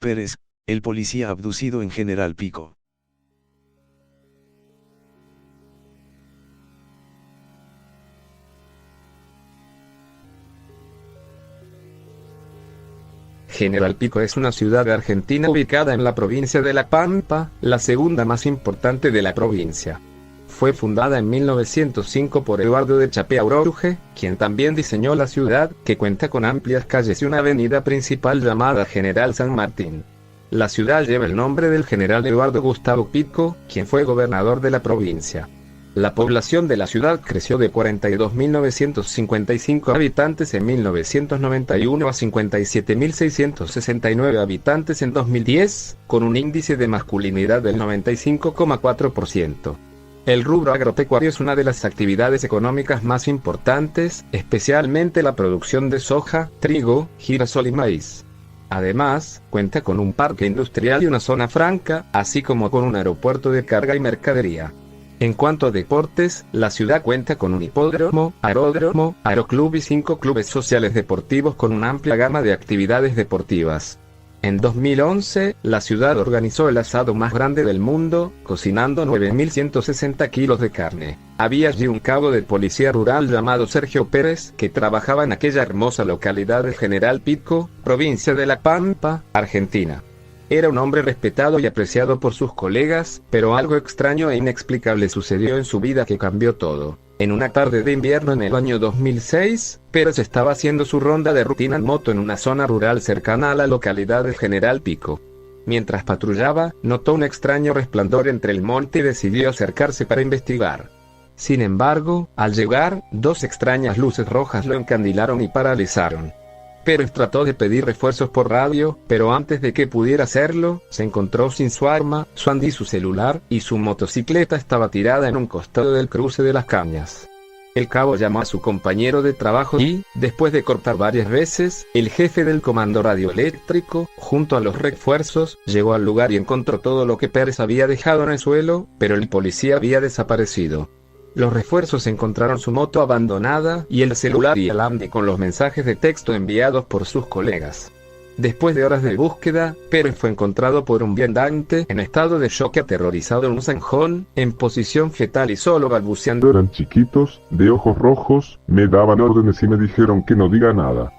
Pérez, el policía abducido en General Pico. General Pico es una ciudad argentina ubicada en la provincia de La Pampa, la segunda más importante de la provincia. Fue fundada en 1905 por Eduardo de Chapeaurouge, quien también diseñó la ciudad, que cuenta con amplias calles y una avenida principal llamada General San Martín. La ciudad lleva el nombre del general Eduardo Gustavo Pico, quien fue gobernador de la provincia. La población de la ciudad creció de 42.955 habitantes en 1991 a 57.669 habitantes en 2010, con un índice de masculinidad del 95,4%. El rubro agropecuario es una de las actividades económicas más importantes, especialmente la producción de soja, trigo, girasol y maíz. Además, cuenta con un parque industrial y una zona franca, así como con un aeropuerto de carga y mercadería. En cuanto a deportes, la ciudad cuenta con un hipódromo, aeródromo, aeroclub y 5 clubes sociales deportivos con una amplia gama de actividades deportivas. En 2011, la ciudad organizó el asado más grande del mundo, cocinando 9.160 kilos de carne. Había allí un cabo de policía rural llamado Sergio Pérez, que trabajaba en aquella hermosa localidad de General Pico, provincia de La Pampa, Argentina. Era un hombre respetado y apreciado por sus colegas, pero algo extraño e inexplicable sucedió en su vida que cambió todo. En una tarde de invierno en el año 2006, Pérez estaba haciendo su ronda de rutina en moto en una zona rural cercana a la localidad de General Pico. Mientras patrullaba, notó un extraño resplandor entre el monte y decidió acercarse para investigar. Sin embargo, al llegar, 2 extrañas luces rojas lo encandilaron y paralizaron. Pérez trató de pedir refuerzos por radio, pero antes de que pudiera hacerlo, se encontró sin su arma, su Andy, su celular, y su motocicleta estaba tirada en un costado del cruce de las cañas. El cabo llamó a su compañero de trabajo y, después de cortar varias veces, el jefe del comando radioeléctrico, junto a los refuerzos, llegó al lugar y encontró todo lo que Pérez había dejado en el suelo, pero el policía había desaparecido. Los refuerzos encontraron su moto abandonada y el celular y el Andy con los mensajes de texto enviados por sus colegas. Después de horas de búsqueda, Pérez fue encontrado por un viandante en estado de shock, aterrorizado en un zanjón, en posición fetal y solo balbuceando. Eran chiquitos, de ojos rojos, me daban órdenes y me dijeron que no diga nada.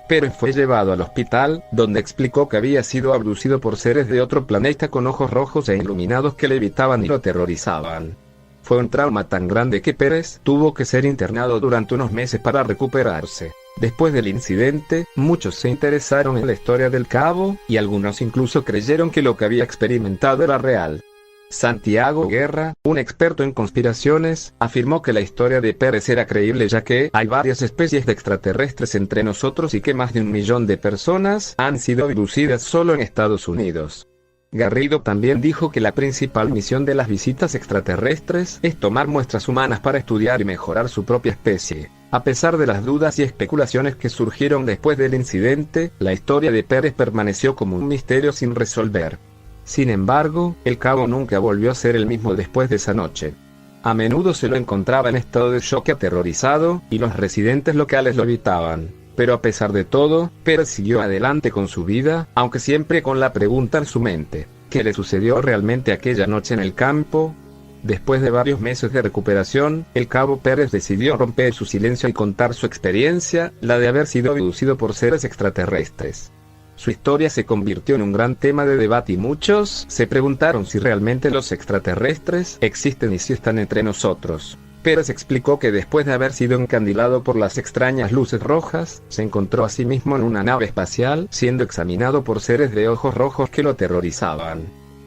Pérez fue llevado al hospital, donde explicó que había sido abducido por seres de otro planeta con ojos rojos e iluminados que le evitaban y lo aterrorizaban. Fue un trauma tan grande que Pérez tuvo que ser internado durante unos meses para recuperarse. Después del incidente, muchos se interesaron en la historia del cabo, y algunos incluso creyeron que lo que había experimentado era real. Santiago Guerra, un experto en conspiraciones, afirmó que la historia de Pérez era creíble, ya que hay varias especies de extraterrestres entre nosotros y que más de 1 millón de personas han sido abducidas solo en Estados Unidos. Garrido también dijo que la principal misión de las visitas extraterrestres es tomar muestras humanas para estudiar y mejorar su propia especie. A pesar de las dudas y especulaciones que surgieron después del incidente, la historia de Pérez permaneció como un misterio sin resolver. Sin embargo, el cabo nunca volvió a ser el mismo después de esa noche. A menudo se lo encontraba en estado de shock, aterrorizado, y los residentes locales lo evitaban. Pero a pesar de todo, Pérez siguió adelante con su vida, aunque siempre con la pregunta en su mente: ¿qué le sucedió realmente aquella noche en el campo? Después de varios meses de recuperación, el cabo Pérez decidió romper su silencio y contar su experiencia, la de haber sido abducido por seres extraterrestres. Su historia se convirtió en un gran tema de debate y muchos se preguntaron si realmente los extraterrestres existen y si están entre nosotros. Pérez explicó que después de haber sido encandilado por las extrañas luces rojas, se encontró a sí mismo en una nave espacial, siendo examinado por seres de ojos rojos que lo aterrorizaban.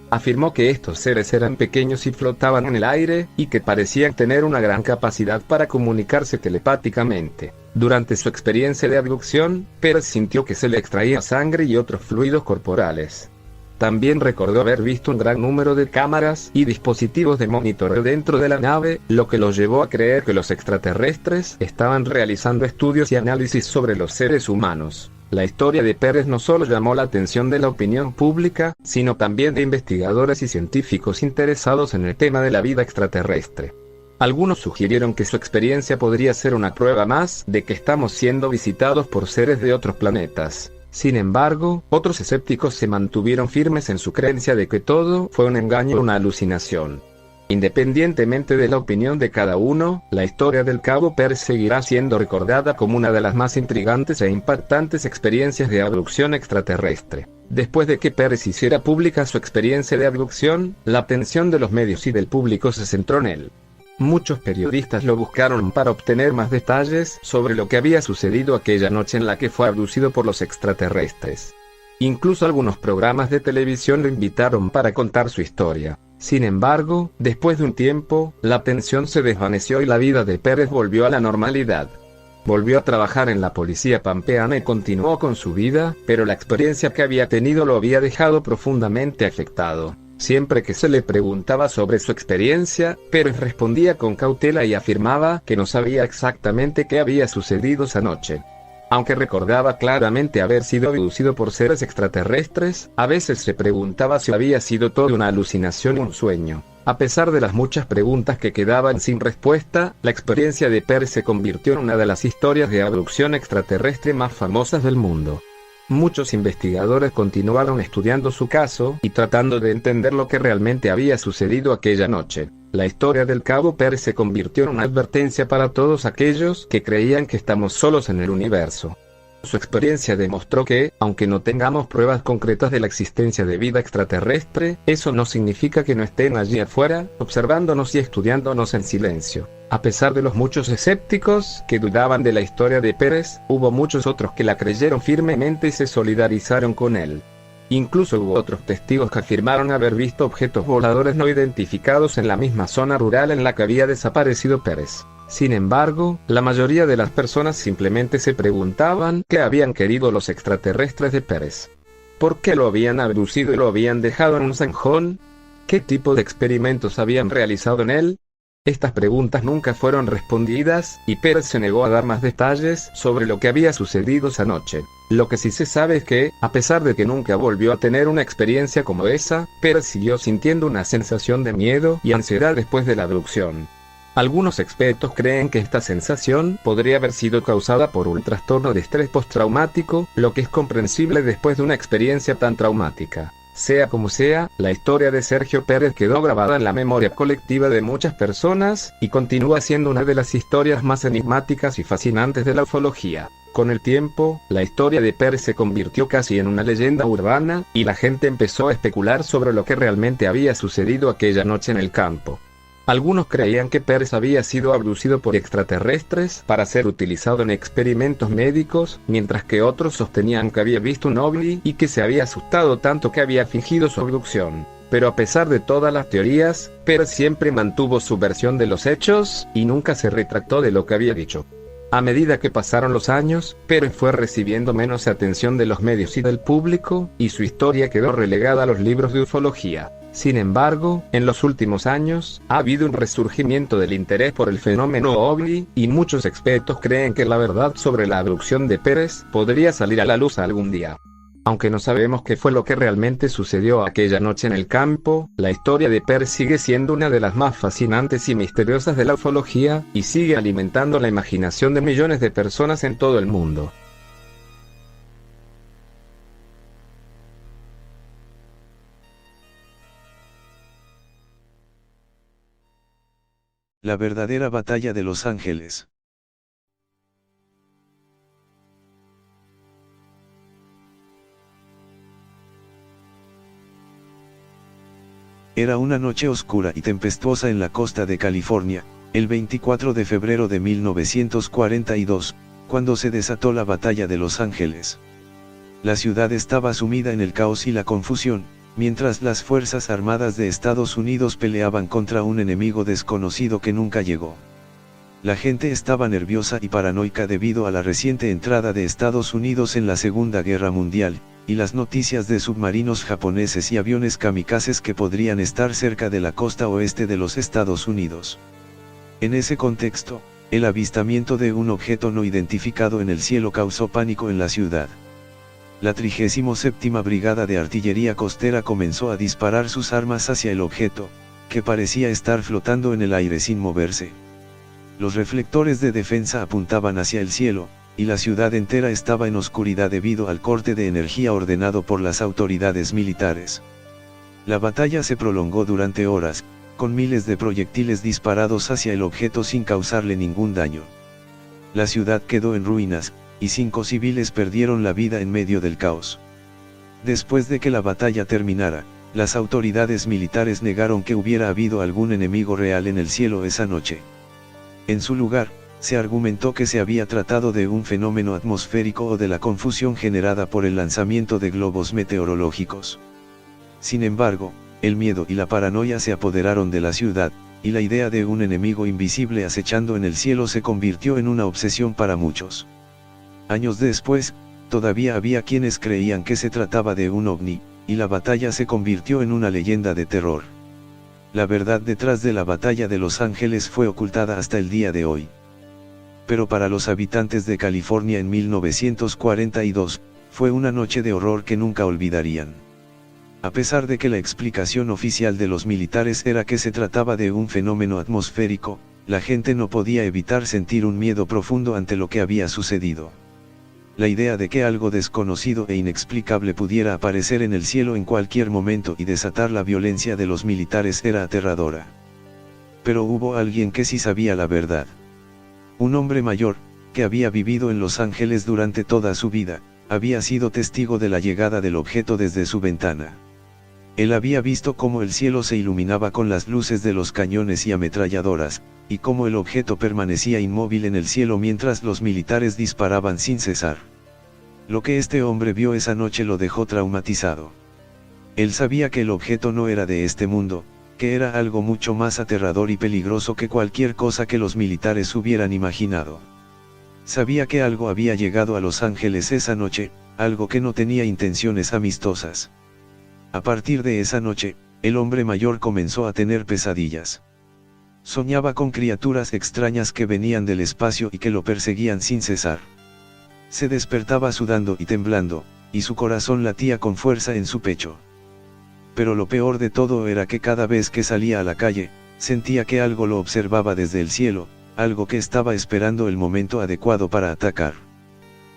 Afirmó que estos seres eran pequeños y flotaban en el aire, y que parecían tener una gran capacidad para comunicarse telepáticamente. Durante su experiencia de abducción, Pérez sintió que se le extraía sangre y otros fluidos corporales. También recordó haber visto un gran número de cámaras y dispositivos de monitoreo dentro de la nave, lo que lo llevó a creer que los extraterrestres estaban realizando estudios y análisis sobre los seres humanos. La historia de Pérez no solo llamó la atención de la opinión pública, sino también de investigadores y científicos interesados en el tema de la vida extraterrestre. Algunos sugirieron que su experiencia podría ser una prueba más de que estamos siendo visitados por seres de otros planetas. Sin embargo, otros escépticos se mantuvieron firmes en su creencia de que todo fue un engaño o una alucinación. Independientemente de la opinión de cada uno, la historia del Cabo Pérez seguirá siendo recordada como una de las más intrigantes e impactantes experiencias de abducción extraterrestre. Después de que Pérez hiciera pública su experiencia de abducción, la atención de los medios y del público se centró en él. Muchos periodistas lo buscaron para obtener más detalles sobre lo que había sucedido aquella noche en la que fue abducido por los extraterrestres. Incluso algunos programas de televisión lo invitaron para contar su historia. Sin embargo, después de un tiempo, la atención se desvaneció y la vida de Pérez volvió a la normalidad. Volvió a trabajar en la policía pampeana y continuó con su vida, pero la experiencia que había tenido lo había dejado profundamente afectado. Siempre que se le preguntaba sobre su experiencia, Pérez respondía con cautela y afirmaba que no sabía exactamente qué había sucedido esa noche. Aunque recordaba claramente haber sido abducido por seres extraterrestres, a veces se preguntaba si había sido todo una alucinación o un sueño. A pesar de las muchas preguntas que quedaban sin respuesta, la experiencia de Pérez se convirtió en una de las historias de abducción extraterrestre más famosas del mundo. Muchos investigadores continuaron estudiando su caso y tratando de entender lo que realmente había sucedido aquella noche. La historia del Cabo Pérez se convirtió en una advertencia para todos aquellos que creían que estamos solos en el universo. Su experiencia demostró que, aunque no tengamos pruebas concretas de la existencia de vida extraterrestre, eso no significa que no estén allí afuera, observándonos y estudiándonos en silencio. A pesar de los muchos escépticos que dudaban de la historia de Pérez, hubo muchos otros que la creyeron firmemente y se solidarizaron con él. Incluso hubo otros testigos que afirmaron haber visto objetos voladores no identificados en la misma zona rural en la que había desaparecido Pérez. Sin embargo, la mayoría de las personas simplemente se preguntaban qué habían querido los extraterrestres de Pérez. ¿Por qué lo habían abducido y lo habían dejado en un zanjón? ¿Qué tipo de experimentos habían realizado en él? Estas preguntas nunca fueron respondidas, y Pérez se negó a dar más detalles sobre lo que había sucedido esa noche. Lo que sí se sabe es que, a pesar de que nunca volvió a tener una experiencia como esa, Pérez siguió sintiendo una sensación de miedo y ansiedad después de la abducción. Algunos expertos creen que esta sensación podría haber sido causada por un trastorno de estrés postraumático, lo que es comprensible después de una experiencia tan traumática. Sea como sea, la historia de Sergio Pérez quedó grabada en la memoria colectiva de muchas personas, y continúa siendo una de las historias más enigmáticas y fascinantes de la ufología. Con el tiempo, la historia de Pérez se convirtió casi en una leyenda urbana, y la gente empezó a especular sobre lo que realmente había sucedido aquella noche en el campo. Algunos creían que Pérez había sido abducido por extraterrestres para ser utilizado en experimentos médicos, mientras que otros sostenían que había visto un ovni y que se había asustado tanto que había fingido su abducción. Pero a pesar de todas las teorías, Pérez siempre mantuvo su versión de los hechos y nunca se retractó de lo que había dicho. A medida que pasaron los años, Pérez fue recibiendo menos atención de los medios y del público, y su historia quedó relegada a los libros de ufología. Sin embargo, en los últimos años, ha habido un resurgimiento del interés por el fenómeno ovni, y muchos expertos creen que la verdad sobre la abducción de Pérez podría salir a la luz algún día. Aunque no sabemos qué fue lo que realmente sucedió aquella noche en el campo, la historia de Pérez sigue siendo una de las más fascinantes y misteriosas de la ufología, y sigue alimentando la imaginación de millones de personas en todo el mundo. La verdadera batalla de Los Ángeles. Era una noche oscura y tempestuosa en la costa de California, el 24 de febrero de 1942, cuando se desató la batalla de Los Ángeles. La ciudad estaba sumida en el caos y la confusión, mientras las Fuerzas Armadas de Estados Unidos peleaban contra un enemigo desconocido que nunca llegó. La gente estaba nerviosa y paranoica debido a la reciente entrada de Estados Unidos en la Segunda Guerra Mundial, y las noticias de submarinos japoneses y aviones kamikazes que podrían estar cerca de la costa oeste de los Estados Unidos. En ese contexto, el avistamiento de un objeto no identificado en el cielo causó pánico en la ciudad. La 37ª Brigada de Artillería Costera comenzó a disparar sus armas hacia el objeto, que parecía estar flotando en el aire sin moverse. Los reflectores de defensa apuntaban hacia el cielo, y la ciudad entera estaba en oscuridad debido al corte de energía ordenado por las autoridades militares. La batalla se prolongó durante horas, con miles de proyectiles disparados hacia el objeto sin causarle ningún daño. La ciudad quedó en ruinas, y 5 civiles perdieron la vida en medio del caos. Después de que la batalla terminara, las autoridades militares negaron que hubiera habido algún enemigo real en el cielo esa noche. En su lugar, se argumentó que se había tratado de un fenómeno atmosférico o de la confusión generada por el lanzamiento de globos meteorológicos. Sin embargo, el miedo y la paranoia se apoderaron de la ciudad, y la idea de un enemigo invisible acechando en el cielo se convirtió en una obsesión para muchos. Años después, todavía había quienes creían que se trataba de un ovni, y la batalla se convirtió en una leyenda de terror. La verdad detrás de la batalla de Los Ángeles fue ocultada hasta el día de hoy. Pero para los habitantes de California en 1942, fue una noche de horror que nunca olvidarían. A pesar de que la explicación oficial de los militares era que se trataba de un fenómeno atmosférico, la gente no podía evitar sentir un miedo profundo ante lo que había sucedido. La idea de que algo desconocido e inexplicable pudiera aparecer en el cielo en cualquier momento y desatar la violencia de los militares era aterradora. Pero hubo alguien que sí sabía la verdad. Un hombre mayor, que había vivido en Los Ángeles durante toda su vida, había sido testigo de la llegada del objeto desde su ventana. Él había visto cómo el cielo se iluminaba con las luces de los cañones y ametralladoras, y cómo el objeto permanecía inmóvil en el cielo mientras los militares disparaban sin cesar. Lo que este hombre vio esa noche lo dejó traumatizado. Él sabía que el objeto no era de este mundo, que era algo mucho más aterrador y peligroso que cualquier cosa que los militares hubieran imaginado. Sabía que algo había llegado a Los Ángeles esa noche, algo que no tenía intenciones amistosas. A partir de esa noche, el hombre mayor comenzó a tener pesadillas. Soñaba con criaturas extrañas que venían del espacio y que lo perseguían sin cesar. Se despertaba sudando y temblando, y su corazón latía con fuerza en su pecho. Pero lo peor de todo era que cada vez que salía a la calle, sentía que algo lo observaba desde el cielo, algo que estaba esperando el momento adecuado para atacar.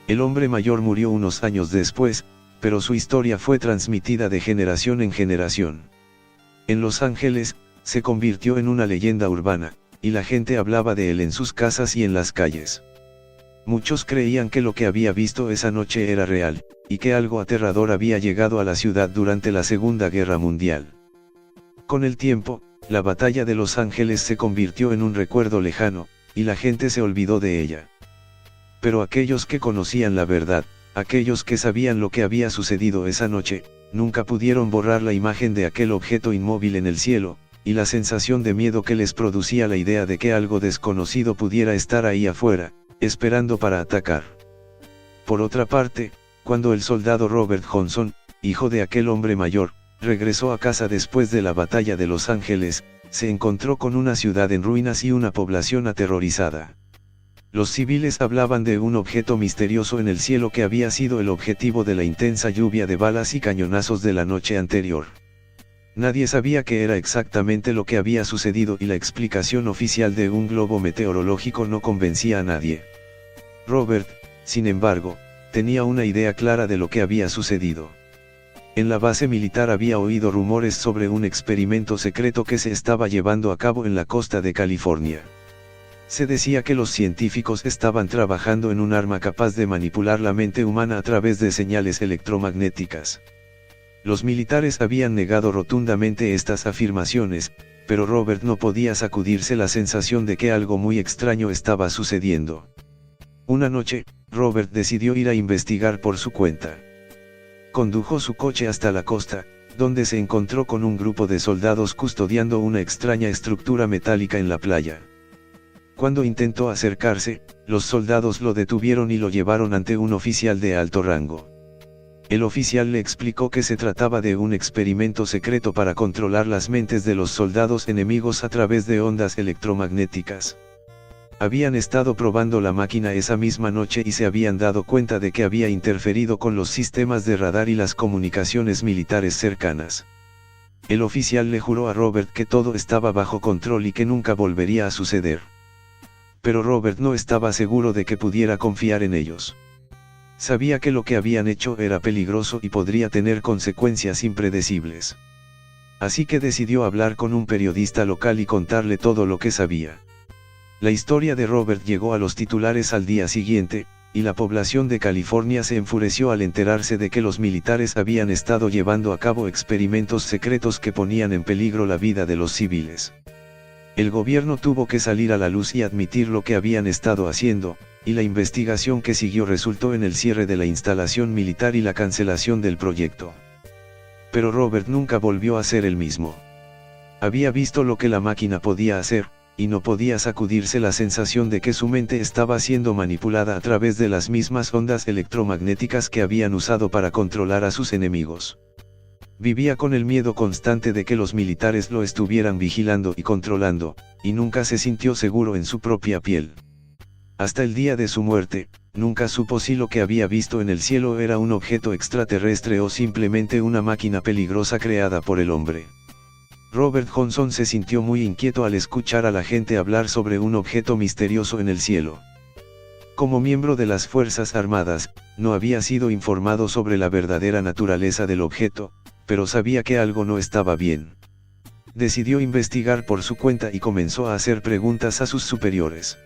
El hombre mayor murió unos años después, pero su historia fue transmitida de generación en generación. En Los Ángeles, se convirtió en una leyenda urbana, y la gente hablaba de él en sus casas y en las calles. Muchos creían que lo que había visto esa noche era real, y que algo aterrador había llegado a la ciudad durante la Segunda Guerra Mundial. Con el tiempo, la batalla de Los Ángeles se convirtió en un recuerdo lejano, y la gente se olvidó de ella. Pero aquellos que conocían la verdad, aquellos que sabían lo que había sucedido esa noche, nunca pudieron borrar la imagen de aquel objeto inmóvil en el cielo, y la sensación de miedo que les producía la idea de que algo desconocido pudiera estar ahí afuera, esperando para atacar. Por otra parte, cuando el soldado Robert Johnson, hijo de aquel hombre mayor, regresó a casa después de la batalla de Los Ángeles, se encontró con una ciudad en ruinas y una población aterrorizada. Los civiles hablaban de un objeto misterioso en el cielo que había sido el objetivo de la intensa lluvia de balas y cañonazos de la noche anterior. Nadie sabía qué era exactamente lo que había sucedido y la explicación oficial de un globo meteorológico no convencía a nadie. Robert, sin embargo, tenía una idea clara de lo que había sucedido. En la base militar había oído rumores sobre un experimento secreto que se estaba llevando a cabo en la costa de California. Se decía que los científicos estaban trabajando en un arma capaz de manipular la mente humana a través de señales electromagnéticas. Los militares habían negado rotundamente estas afirmaciones, pero Robert no podía sacudirse la sensación de que algo muy extraño estaba sucediendo. Una noche, Robert decidió ir a investigar por su cuenta. Condujo su coche hasta la costa, donde se encontró con un grupo de soldados custodiando una extraña estructura metálica en la playa. Cuando intentó acercarse, los soldados lo detuvieron y lo llevaron ante un oficial de alto rango. El oficial le explicó que se trataba de un experimento secreto para controlar las mentes de los soldados enemigos a través de ondas electromagnéticas. Habían estado probando la máquina esa misma noche y se habían dado cuenta de que había interferido con los sistemas de radar y las comunicaciones militares cercanas. El oficial le juró a Robert que todo estaba bajo control y que nunca volvería a suceder. Pero Robert no estaba seguro de que pudiera confiar en ellos. Sabía que lo que habían hecho era peligroso y podría tener consecuencias impredecibles. Así que decidió hablar con un periodista local y contarle todo lo que sabía. La historia de Robert llegó a los titulares al día siguiente, y la población de California se enfureció al enterarse de que los militares habían estado llevando a cabo experimentos secretos que ponían en peligro la vida de los civiles. El gobierno tuvo que salir a la luz y admitir lo que habían estado haciendo, y la investigación que siguió resultó en el cierre de la instalación militar y la cancelación del proyecto. Pero Robert nunca volvió a ser el mismo. Había visto lo que la máquina podía hacer, y no podía sacudirse la sensación de que su mente estaba siendo manipulada a través de las mismas ondas electromagnéticas que habían usado para controlar a sus enemigos. Vivía con el miedo constante de que los militares lo estuvieran vigilando y controlando, y nunca se sintió seguro en su propia piel. Hasta el día de su muerte, nunca supo si lo que había visto en el cielo era un objeto extraterrestre o simplemente una máquina peligrosa creada por el hombre. Robert Johnson se sintió muy inquieto al escuchar a la gente hablar sobre un objeto misterioso en el cielo. Como miembro de las Fuerzas Armadas, no había sido informado sobre la verdadera naturaleza del objeto, pero sabía que algo no estaba bien. Decidió investigar por su cuenta y comenzó a hacer preguntas a sus superiores.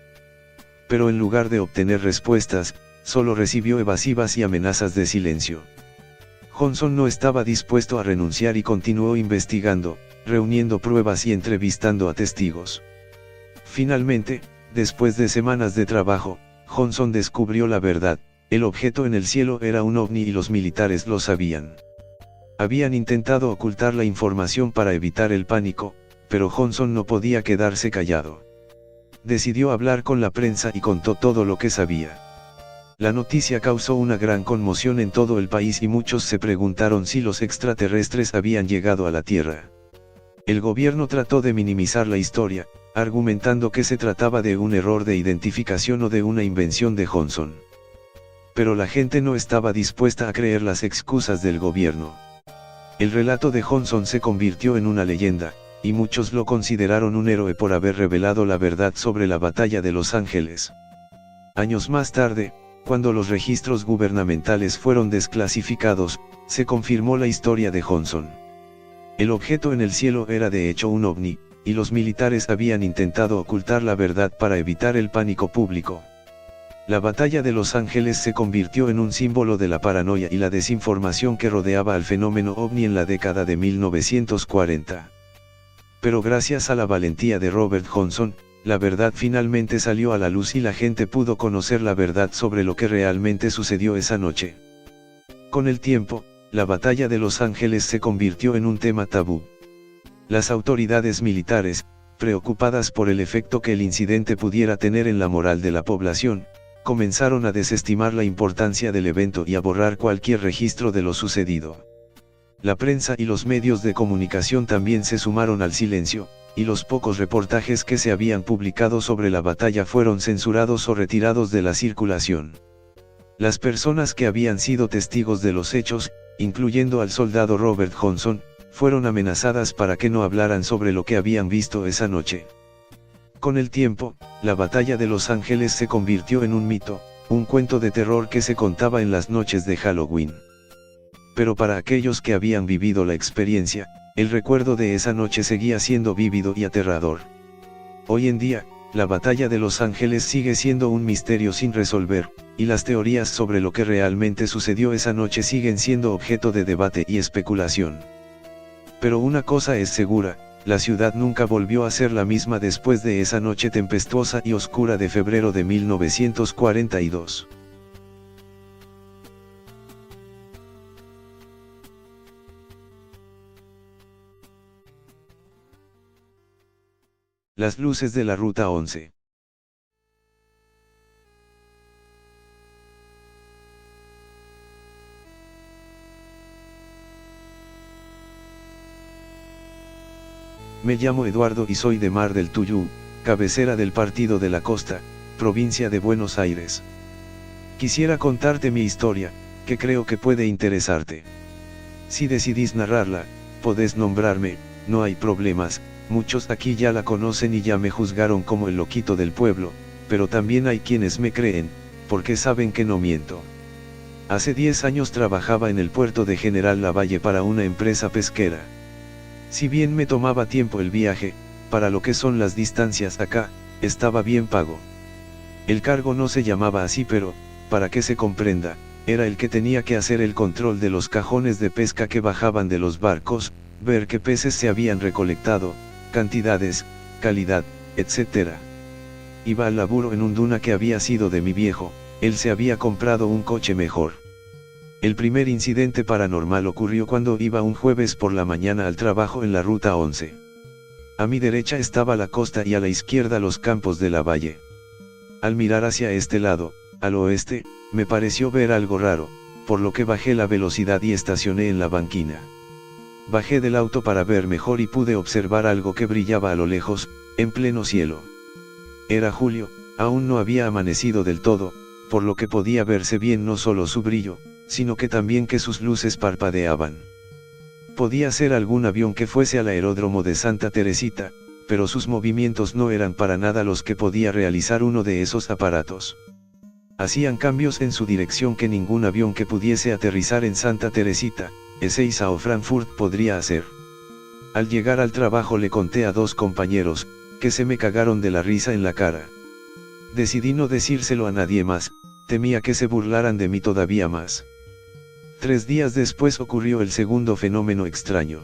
Pero en lugar de obtener respuestas, solo recibió evasivas y amenazas de silencio. Johnson no estaba dispuesto a renunciar y continuó investigando, reuniendo pruebas y entrevistando a testigos. Finalmente, después de semanas de trabajo, Johnson descubrió la verdad: el objeto en el cielo era un ovni y los militares lo sabían. Habían intentado ocultar la información para evitar el pánico, pero Johnson no podía quedarse callado. Decidió hablar con la prensa y contó todo lo que sabía. La noticia causó una gran conmoción en todo el país y muchos se preguntaron si los extraterrestres habían llegado a la Tierra. El gobierno trató de minimizar la historia, argumentando que se trataba de un error de identificación o de una invención de Johnson. Pero la gente no estaba dispuesta a creer las excusas del gobierno. El relato de Johnson se convirtió en una leyenda, y muchos lo consideraron un héroe por haber revelado la verdad sobre la batalla de Los Ángeles. Años más tarde, cuando los registros gubernamentales fueron desclasificados, se confirmó la historia de Johnson. El objeto en el cielo era de hecho un ovni, y los militares habían intentado ocultar la verdad para evitar el pánico público. La batalla de Los Ángeles se convirtió en un símbolo de la paranoia y la desinformación que rodeaba al fenómeno ovni en la década de 1940. Pero gracias a la valentía de Robert Johnson, la verdad finalmente salió a la luz y la gente pudo conocer la verdad sobre lo que realmente sucedió esa noche. Con el tiempo, la batalla de Los Ángeles se convirtió en un tema tabú. Las autoridades militares, preocupadas por el efecto que el incidente pudiera tener en la moral de la población, comenzaron a desestimar la importancia del evento y a borrar cualquier registro de lo sucedido. La prensa y los medios de comunicación también se sumaron al silencio, y los pocos reportajes que se habían publicado sobre la batalla fueron censurados o retirados de la circulación. Las personas que habían sido testigos de los hechos, incluyendo al soldado Robert Johnson, fueron amenazadas para que no hablaran sobre lo que habían visto esa noche. Con el tiempo, la batalla de Los Ángeles se convirtió en un mito, un cuento de terror que se contaba en las noches de Halloween. Pero para aquellos que habían vivido la experiencia, el recuerdo de esa noche seguía siendo vívido y aterrador. Hoy en día, la batalla de Los Ángeles sigue siendo un misterio sin resolver, y las teorías sobre lo que realmente sucedió esa noche siguen siendo objeto de debate y especulación. Pero una cosa es segura: la ciudad nunca volvió a ser la misma después de esa noche tempestuosa y oscura de febrero de 1942. Las luces de la Ruta 11. Me llamo Eduardo y soy de Mar del Tuyú, cabecera del Partido de la Costa, provincia de Buenos Aires. Quisiera contarte mi historia, que creo que puede interesarte. Si decidís narrarla, podés nombrarme, no hay problemas. Muchos aquí ya la conocen y ya me juzgaron como el loquito del pueblo, pero también hay quienes me creen, porque saben que no miento. Hace 10 años trabajaba en el puerto de General Lavalle para una empresa pesquera. Si bien me tomaba tiempo el viaje, para lo que son las distancias acá, estaba bien pago. El cargo no se llamaba así, pero, para que se comprenda, era el que tenía que hacer el control de los cajones de pesca que bajaban de los barcos, ver qué peces se habían recolectado, cantidades, calidad, etc. Iba al laburo en un duna que había sido de mi viejo, él se había comprado un coche mejor. El primer incidente paranormal ocurrió cuando iba un jueves por la mañana al trabajo en la ruta 11. A mi derecha estaba la costa y a la izquierda los campos de Lavalle. Al mirar hacia este lado, al oeste, me pareció ver algo raro, por lo que bajé la velocidad y estacioné en la banquina. Bajé del auto para ver mejor y pude observar algo que brillaba a lo lejos, en pleno cielo. Era julio, aún no había amanecido del todo, por lo que podía verse bien no solo su brillo, sino que también que sus luces parpadeaban. Podía ser algún avión que fuese al aeródromo de Santa Teresita, pero sus movimientos no eran para nada los que podía realizar uno de esos aparatos. Hacían cambios en su dirección que ningún avión que pudiese aterrizar en Santa Teresita, Ezeiza o Frankfurt podría hacer. Al llegar al trabajo le conté a 2 compañeros, que se me cagaron de la risa en la cara. Decidí no decírselo a nadie más, temía que se burlaran de mí todavía más. 3 días después ocurrió el segundo fenómeno extraño.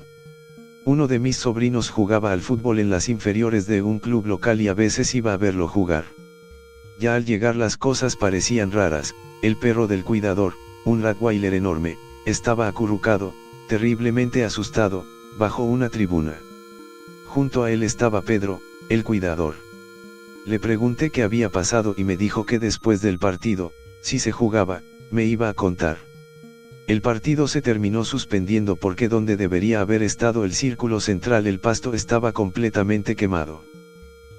Uno de mis sobrinos jugaba al fútbol en las inferiores de un club local y a veces iba a verlo jugar. Ya al llegar las cosas parecían raras. El perro del cuidador, un Rottweiler enorme, estaba acurrucado, terriblemente asustado, bajo una tribuna. Junto a él estaba Pedro, el cuidador. Le pregunté qué había pasado y me dijo que después del partido, si se jugaba, me iba a contar. El partido se terminó suspendiendo porque donde debería haber estado el círculo central el pasto estaba completamente quemado.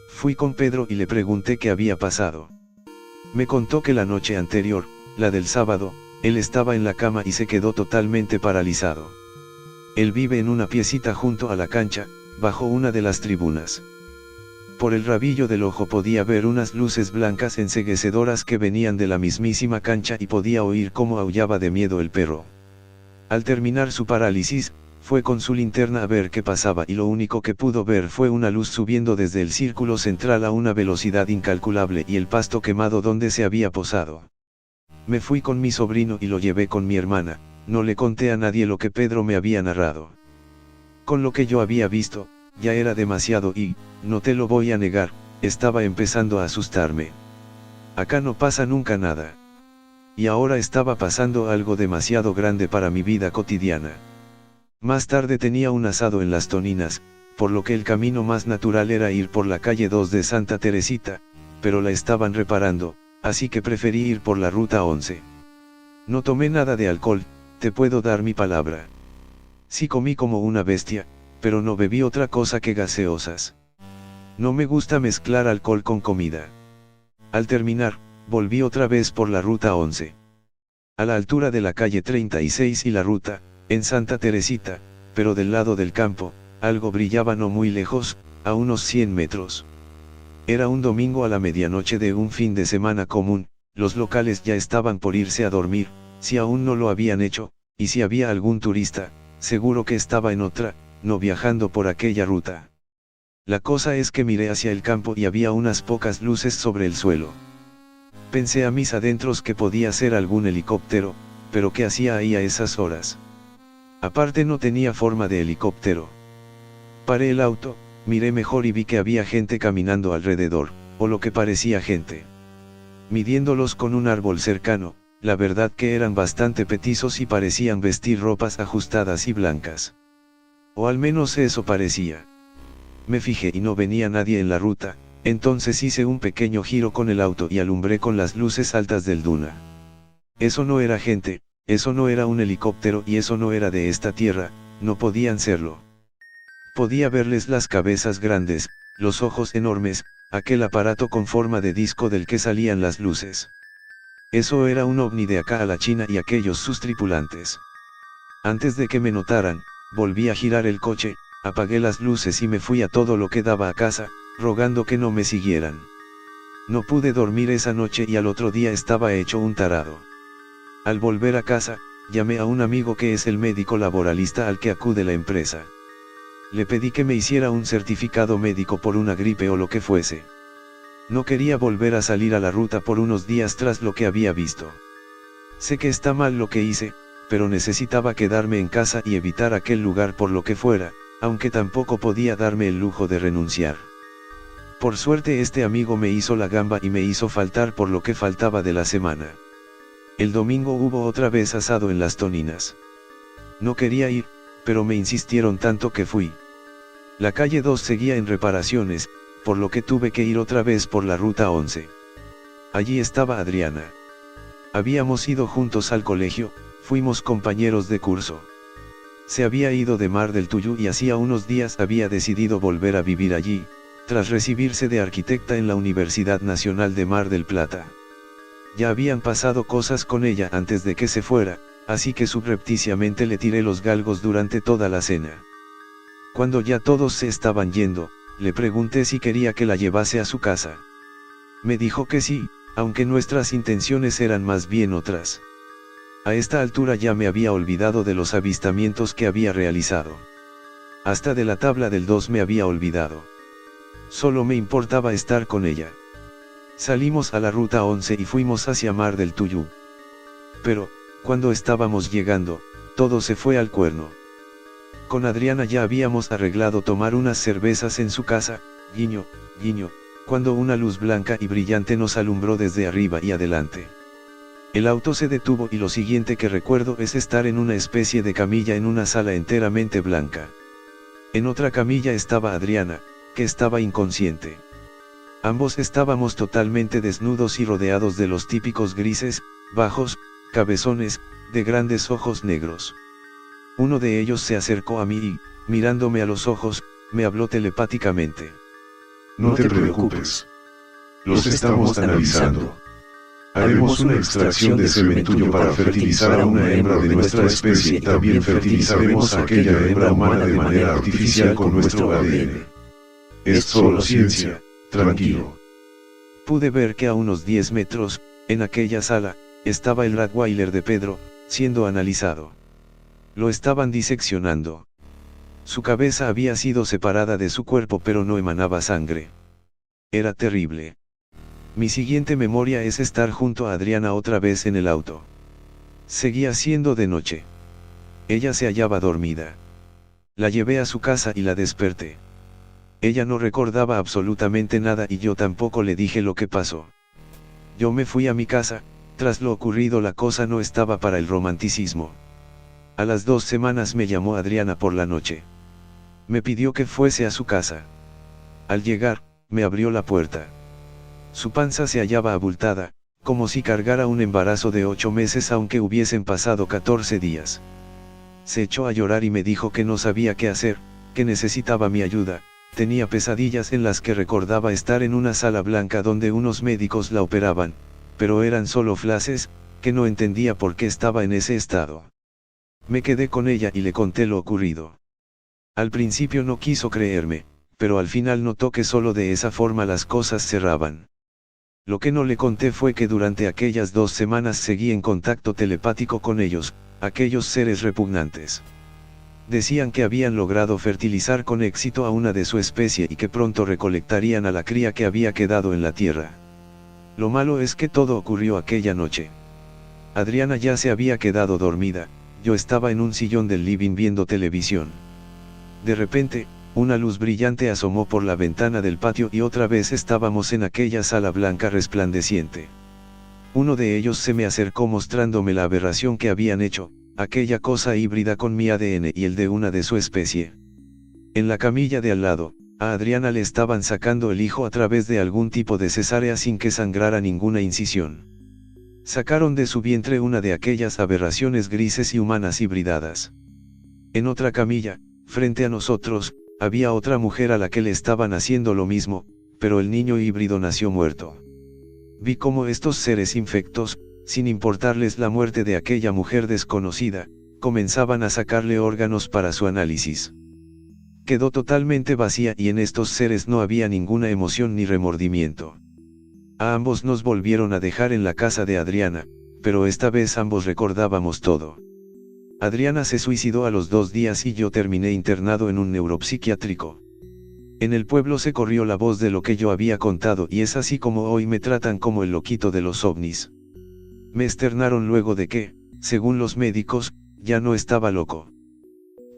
Fui con Pedro y le pregunté qué había pasado. Me contó que la noche anterior, la del sábado, él estaba en la cama y se quedó totalmente paralizado. Él vive en una piecita junto a la cancha, bajo una de las tribunas. Por el rabillo del ojo podía ver unas luces blancas enceguecedoras que venían de la mismísima cancha y podía oír cómo aullaba de miedo el perro. Al terminar su parálisis, fue con su linterna a ver qué pasaba y lo único que pudo ver fue una luz subiendo desde el círculo central a una velocidad incalculable y el pasto quemado donde se había posado. Me fui con mi sobrino y lo llevé con mi hermana, no le conté a nadie lo que Pedro me había narrado. Con lo que yo había visto, ya era demasiado y, no te lo voy a negar, estaba empezando a asustarme. Acá no pasa nunca nada. Y ahora estaba pasando algo demasiado grande para mi vida cotidiana. Más tarde tenía un asado en Las Toninas, por lo que el camino más natural era ir por la calle 2 de Santa Teresita, pero la estaban reparando, así que preferí ir por la ruta 11. No tomé nada de alcohol, te puedo dar mi palabra. Sí comí como una bestia, pero no bebí otra cosa que gaseosas. No me gusta mezclar alcohol con comida. Al terminar, volví otra vez por la ruta 11. A la altura de la calle 36 y la ruta, en Santa Teresita, pero del lado del campo, algo brillaba no muy lejos, a unos 100 metros. Era un domingo a la medianoche de un fin de semana común, los locales ya estaban por irse a dormir, si aún no lo habían hecho, y si había algún turista, seguro que estaba en otra, no viajando por aquella ruta. La cosa es que miré hacia el campo y había unas pocas luces sobre el suelo. Pensé a mis adentros que podía ser algún helicóptero, pero ¿qué hacía ahí a esas horas? Aparte no tenía forma de helicóptero. Paré el auto, miré mejor y vi que había gente caminando alrededor, o lo que parecía gente. Midiéndolos con un árbol cercano, la verdad que eran bastante petizos y parecían vestir ropas ajustadas y blancas. O al menos eso parecía. Me fijé y no venía nadie en la ruta, entonces hice un pequeño giro con el auto y alumbré con las luces altas del duna. Eso no era gente, eso no era un helicóptero y eso no era de esta tierra, no podían serlo. Podía verles las cabezas grandes, los ojos enormes, aquel aparato con forma de disco del que salían las luces. Eso era un ovni de acá a la China y aquellos sus tripulantes. Antes de que me notaran, volví a girar el coche, apagué las luces y me fui a todo lo que daba a casa, rogando que no me siguieran. No pude dormir esa noche y al otro día estaba hecho un tarado. Al volver a casa, llamé a un amigo que es el médico laboralista al que acude la empresa. Le pedí que me hiciera un certificado médico por una gripe o lo que fuese. No quería volver a salir a la ruta por unos días tras lo que había visto. Sé que está mal lo que hice, pero necesitaba quedarme en casa y evitar aquel lugar por lo que fuera, aunque tampoco podía darme el lujo de renunciar. Por suerte este amigo me hizo la gamba y me hizo faltar por lo que faltaba de la semana. El domingo hubo otra vez asado en Las Toninas. No quería ir, pero me insistieron tanto que fui. La calle 2 seguía en reparaciones, por lo que tuve que ir otra vez por la ruta 11. Allí estaba Adriana. Habíamos ido juntos al colegio, fuimos compañeros de curso. Se había ido de Mar del Tuyú y hacía unos días había decidido volver a vivir allí, tras recibirse de arquitecta en la Universidad Nacional de Mar del Plata. Ya habían pasado cosas con ella antes de que se fuera, así que subrepticiamente le tiré los galgos durante toda la cena. Cuando ya todos se estaban yendo, le pregunté si quería que la llevase a su casa. Me dijo que sí, aunque nuestras intenciones eran más bien otras. A esta altura ya me había olvidado de los avistamientos que había realizado. Hasta de la tabla del 2 me había olvidado. Solo me importaba estar con ella. Salimos a la ruta 11 y fuimos hacia Mar del Tuyú. Pero, cuando estábamos llegando, todo se fue al cuerno. Con Adriana ya habíamos arreglado tomar unas cervezas en su casa, guiño, guiño, cuando una luz blanca y brillante nos alumbró desde arriba y adelante. El auto se detuvo y lo siguiente que recuerdo es estar en una especie de camilla en una sala enteramente blanca. En otra camilla estaba Adriana, que estaba inconsciente. Ambos estábamos totalmente desnudos y rodeados de los típicos grises, bajos, cabezones, de grandes ojos negros. Uno de ellos se acercó a mí y, mirándome a los ojos, me habló telepáticamente. No te preocupes. Los estamos analizando. Haremos una extracción de semen tuyo para fertilizar a una hembra de nuestra especie y también fertilizaremos a aquella hembra humana de manera artificial con nuestro ADN. Es solo ciencia, tranquilo. Pude ver que a unos 10 metros, en aquella sala, estaba el Rottweiler de Pedro, siendo analizado. Lo estaban diseccionando. Su cabeza había sido separada de su cuerpo pero no emanaba sangre. Era terrible. Mi siguiente memoria es estar junto a Adriana otra vez en el auto. Seguía siendo de noche. Ella se hallaba dormida. La llevé a su casa y la desperté. Ella no recordaba absolutamente nada y yo tampoco le dije lo que pasó. Yo me fui a mi casa, tras lo ocurrido la cosa no estaba para el romanticismo. A las 2 semanas me llamó Adriana por la noche. Me pidió que fuese a su casa. Al llegar, me abrió la puerta. Su panza se hallaba abultada, como si cargara un embarazo de 8 meses aunque hubiesen pasado 14 días. Se echó a llorar y me dijo que no sabía qué hacer, que necesitaba mi ayuda. Tenía pesadillas en las que recordaba estar en una sala blanca donde unos médicos la operaban, pero eran solo flashes, que no entendía por qué estaba en ese estado. Me quedé con ella y le conté lo ocurrido. Al principio no quiso creerme, pero al final notó que solo de esa forma las cosas cerraban. Lo que no le conté fue que durante aquellas 2 semanas seguí en contacto telepático con ellos, aquellos seres repugnantes. Decían que habían logrado fertilizar con éxito a una de su especie y que pronto recolectarían a la cría que había quedado en la tierra. Lo malo es que todo ocurrió aquella noche. Adriana ya se había quedado dormida, yo estaba en un sillón del living viendo televisión. De repente, una luz brillante asomó por la ventana del patio y otra vez estábamos en aquella sala blanca resplandeciente. Uno de ellos se me acercó mostrándome la aberración que habían hecho, aquella cosa híbrida con mi ADN y el de una de su especie. En la camilla de al lado, a Adriana le estaban sacando el hijo a través de algún tipo de cesárea sin que sangrara ninguna incisión. Sacaron de su vientre una de aquellas aberraciones grises y humanas hibridadas. En otra camilla, frente a nosotros, había otra mujer a la que le estaban haciendo lo mismo, pero el niño híbrido nació muerto. Vi cómo estos seres infectos, sin importarles la muerte de aquella mujer desconocida, comenzaban a sacarle órganos para su análisis. Quedó totalmente vacía y en estos seres no había ninguna emoción ni remordimiento. A ambos nos volvieron a dejar en la casa de Adriana, pero esta vez ambos recordábamos todo. Adriana se suicidó a los 2 días y yo terminé internado en un neuropsiquiátrico. En el pueblo se corrió la voz de lo que yo había contado y es así como hoy me tratan como el loquito de los ovnis. Me externaron luego de que, según los médicos, ya no estaba loco.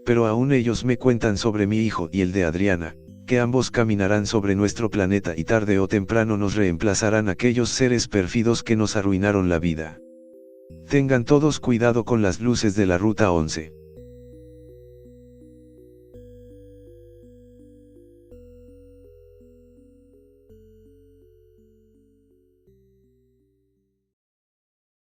Pero aún ellos me cuentan sobre mi hijo y el de Adriana, que ambos caminarán sobre nuestro planeta y tarde o temprano nos reemplazarán aquellos seres pérfidos que nos arruinaron la vida. Tengan todos cuidado con las luces de la Ruta 11.